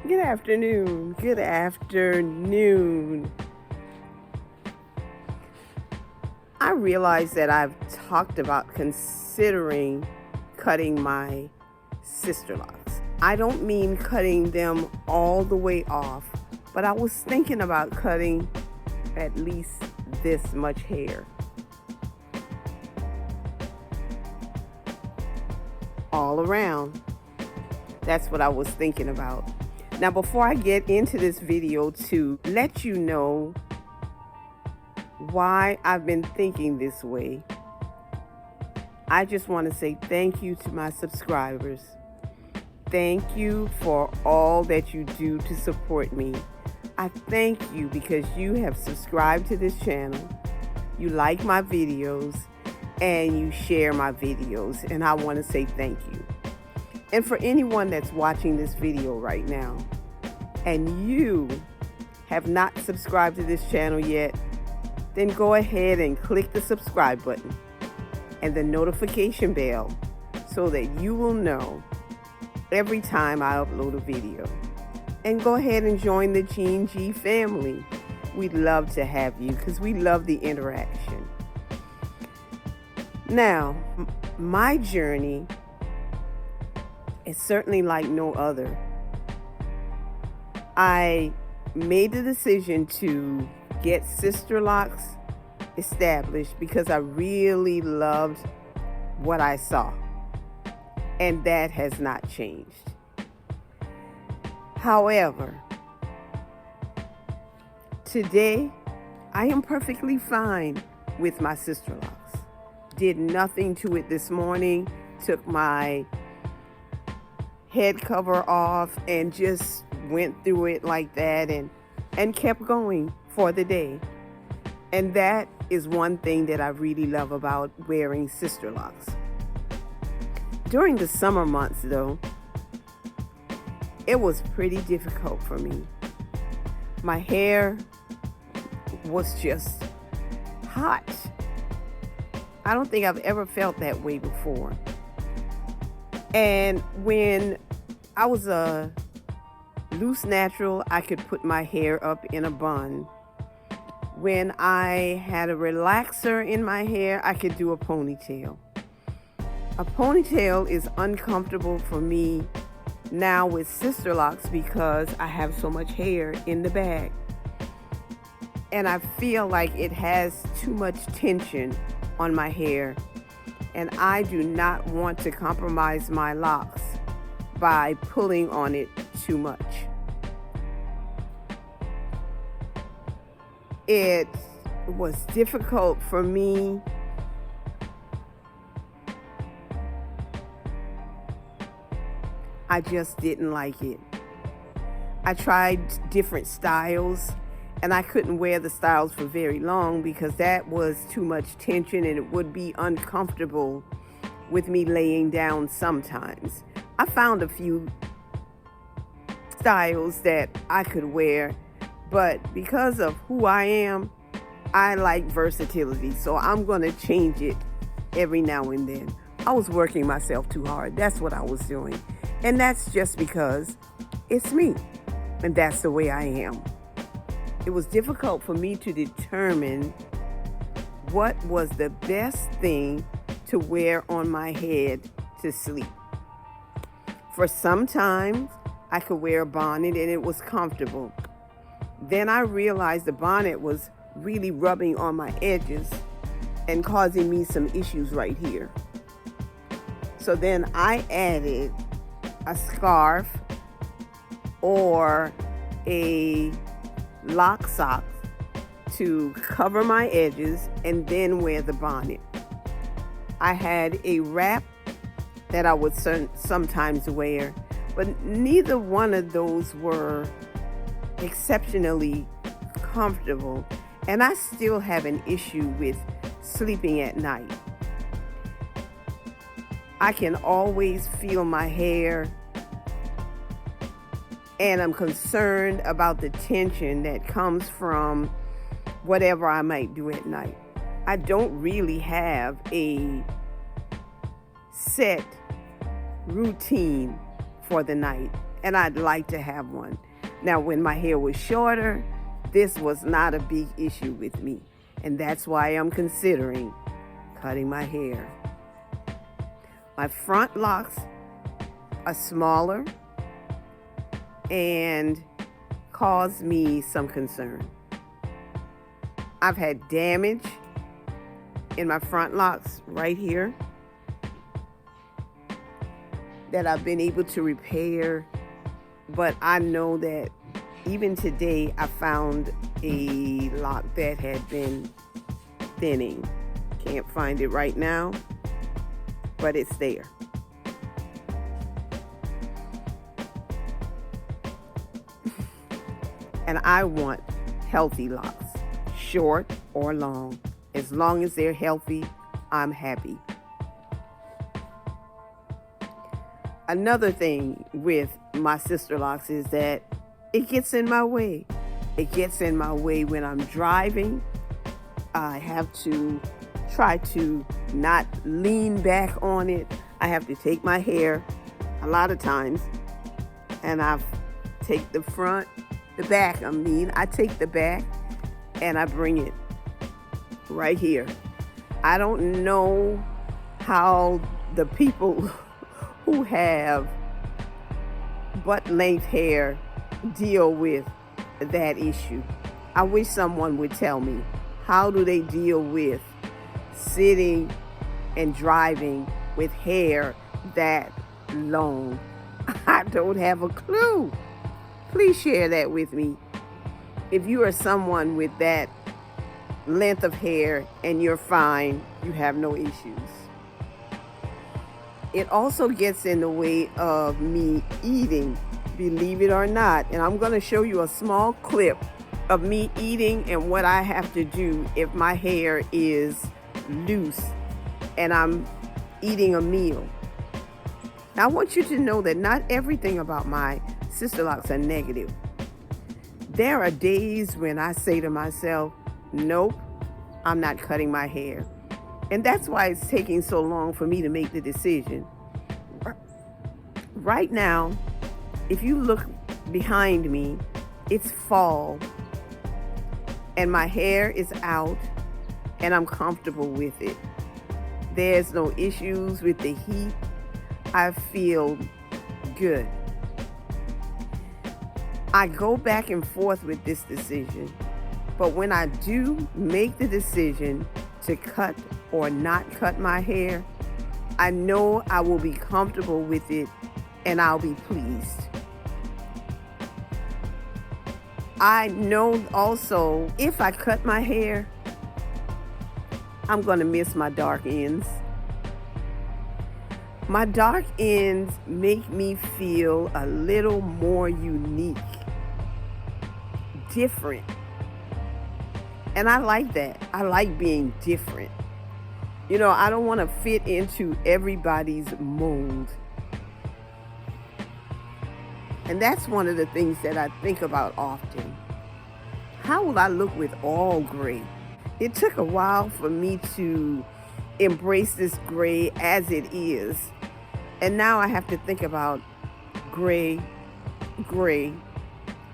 Good afternoon. Good afternoon. I realize that I've talked about considering cutting my Sisterlocks. I don't mean cutting them all the way off, but I was thinking about cutting at least this much hair. All around. That's what I was thinking about. Now, before I get into this video, to let you know why I've been thinking this way, I just want to say thank you to my subscribers. Thank you for all that you do to support me. I thank you because you have subscribed to this channel, you like my videos, and you share my videos, and I want to say thank you. And for anyone that's watching this video right now and you have not subscribed to this channel yet, then go ahead and click the subscribe button and the notification bell so that you will know every time I upload a video. And go ahead and join the Gene G family. We'd love to have you because we love the interaction. Now, my journey is certainly like no other. I made the decision to get Sisterlocks established because I really loved what I saw, and that has not changed. However, today I am perfectly fine with my Sisterlocks. Did nothing to it this morning, took my head cover off and just went through it like that and kept going for the day. And that is one thing that I really love about wearing Sisterlocks. During the summer months though, it was pretty difficult for me. My hair was just hot. I don't think I've ever felt that way before. And when I was a loose natural, I could put my hair up in a bun. When I had a relaxer in my hair, I could do a ponytail. A ponytail is uncomfortable for me now with Sisterlocks because I have so much hair in the bag. And I feel like it has too much tension on my hair. And I do not want to compromise my locks by pulling on it too much. It was difficult for me I just didn't like it. I tried different styles and I couldn't wear the styles for very long because that was too much tension and it would be uncomfortable with me laying down sometimes. I found a few styles that I could wear, but because of who I am, I like versatility, so I'm going to change it every now and then. I was working myself too hard. That's what I was doing. And that's just because it's me, and that's the way I am. It was difficult for me to determine what was the best thing to wear on my head to sleep. For some times, I could wear a bonnet and it was comfortable. Then I realized the bonnet was really rubbing on my edges and causing me some issues right here. So then I added a scarf or a lock sock to cover my edges and then wear the bonnet. I had a wrap that I would sometimes wear, but neither one of those were exceptionally comfortable, and I still have an issue with sleeping at night. I can always feel my hair, and I'm concerned about the tension that comes from whatever I might do at night. I don't really have a set routine for the night. and I'd like to have one. Now, when my hair was shorter, this was not a big issue with me, and that's why I'm considering cutting my hair. My front locks are smaller and cause me some concern. I've had damage in my front locks right here that I've been able to repair, but I know that even today I found a lock that had been thinning. Can't find it right now, but it's there. And I want healthy locks, short or long. As long as they're healthy, I'm happy. Another thing with my Sisterlocks is that it gets in my way. It gets in my way when I'm driving. I have to try to not lean back on it. I have to take my hair a lot of times, and I take I take the back and I bring it right here. I don't know how the people who have butt length hair deal with that issue. I wish someone would tell me, how do they deal with sitting and driving with hair that long? I don't have a clue. Please share that with me. If you are someone with that length of hair and you're fine, you have no issues. It also gets in the way of me eating, believe it or not. And I'm going to show you a small clip of me eating and what I have to do if my hair is loose and I'm eating a meal. Now, I want you to know that not everything about my Sisterlocks are negative. There are days when I say to myself, nope, I'm not cutting my hair. And that's why it's taking so long for me to make the decision. Right now, if you look behind me, it's fall and my hair is out and I'm comfortable with it. There's no issues with the heat. I feel good. I go back and forth with this decision, but when I do make the decision to cut or not cut my hair, I know I will be comfortable with it and I'll be pleased. I know also if I cut my hair, I'm going to miss my dark ends. My dark ends make me feel a little more unique, different. And I like that. I like being different. You know, I don't want to fit into everybody's mold. And that's one of the things that I think about often. How will I look with all gray? It took a while for me to embrace this gray as it is. And now I have to think about gray,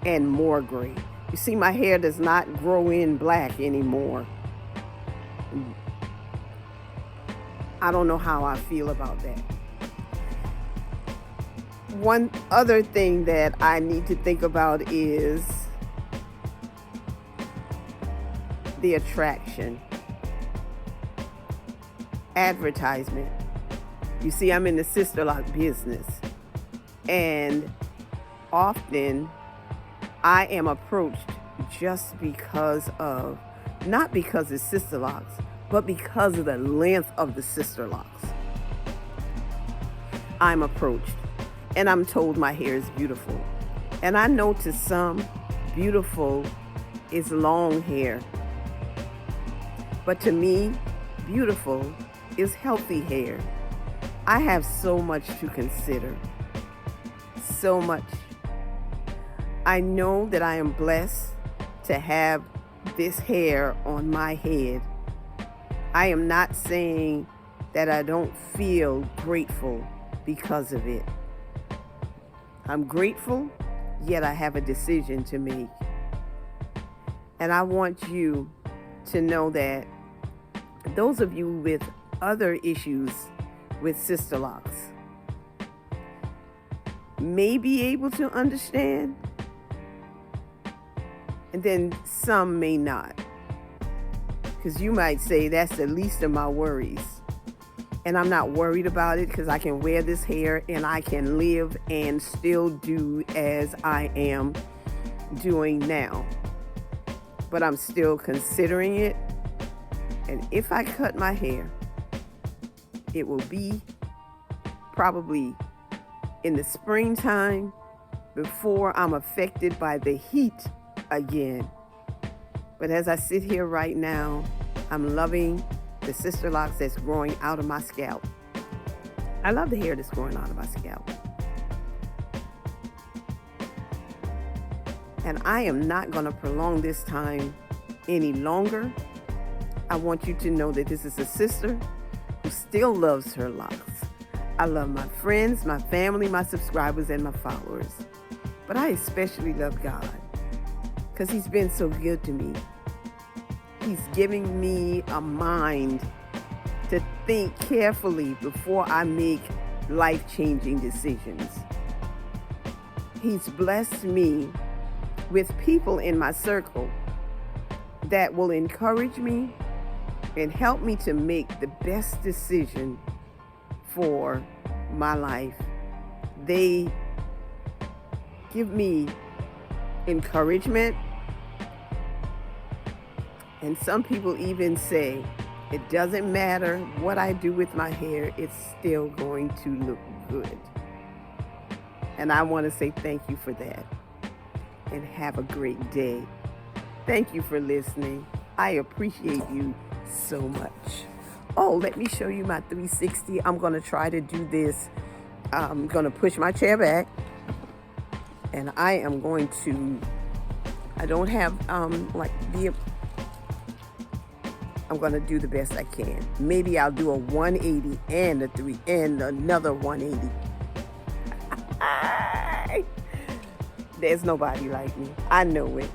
and more gray. You see, my hair does not grow in black anymore. I don't know how I feel about that. One other thing that I need to think about is the attraction. Advertisement. You see, I'm in the Sisterlock business, and often I am approached just because of, not because it's Sisterlocks, but because of the length of the Sisterlocks. I'm approached and I'm told my hair is beautiful. And I know to some, beautiful is long hair. But to me, beautiful is healthy hair. I have so much to consider. So much. I know that I am blessed to have this hair on my head. I am not saying that I don't feel grateful because of it. I'm grateful, yet I have a decision to make. And I want you to know that those of you with other issues with Sisterlocks may be able to understand, and then some may not. Because you might say, that's the least of my worries. And I'm not worried about it because I can wear this hair and I can live and still do as I am doing now. But I'm still considering it. And if I cut my hair, it will be probably in the springtime before I'm affected by the heat again. But as I sit here right now, I'm loving the Sisterlocks that's growing out of my scalp. I love the hair that's growing out of my scalp. And I am not going to prolong this time any longer. I want you to know that this is a sister who still loves her locks. I love my friends, my family, my subscribers, and my followers. But I especially love God because He's been so good to me. He's giving me a mind to think carefully before I make life-changing decisions. He's blessed me with people in my circle that will encourage me and help me to make the best decision for my life. They give me encouragement. And some people even say, it doesn't matter what I do with my hair, it's still going to look good. And I want to say thank you for that. And have a great day. Thank you for listening. I appreciate you so much. Oh, let me show you my 360. I'm going to try to do this. I'm going to push my chair back. And I am going to, I don't have I'm going to do the best I can. Maybe I'll do a 180 and a 3 and another 180. There's nobody like me. I know it.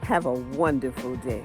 Have a wonderful day.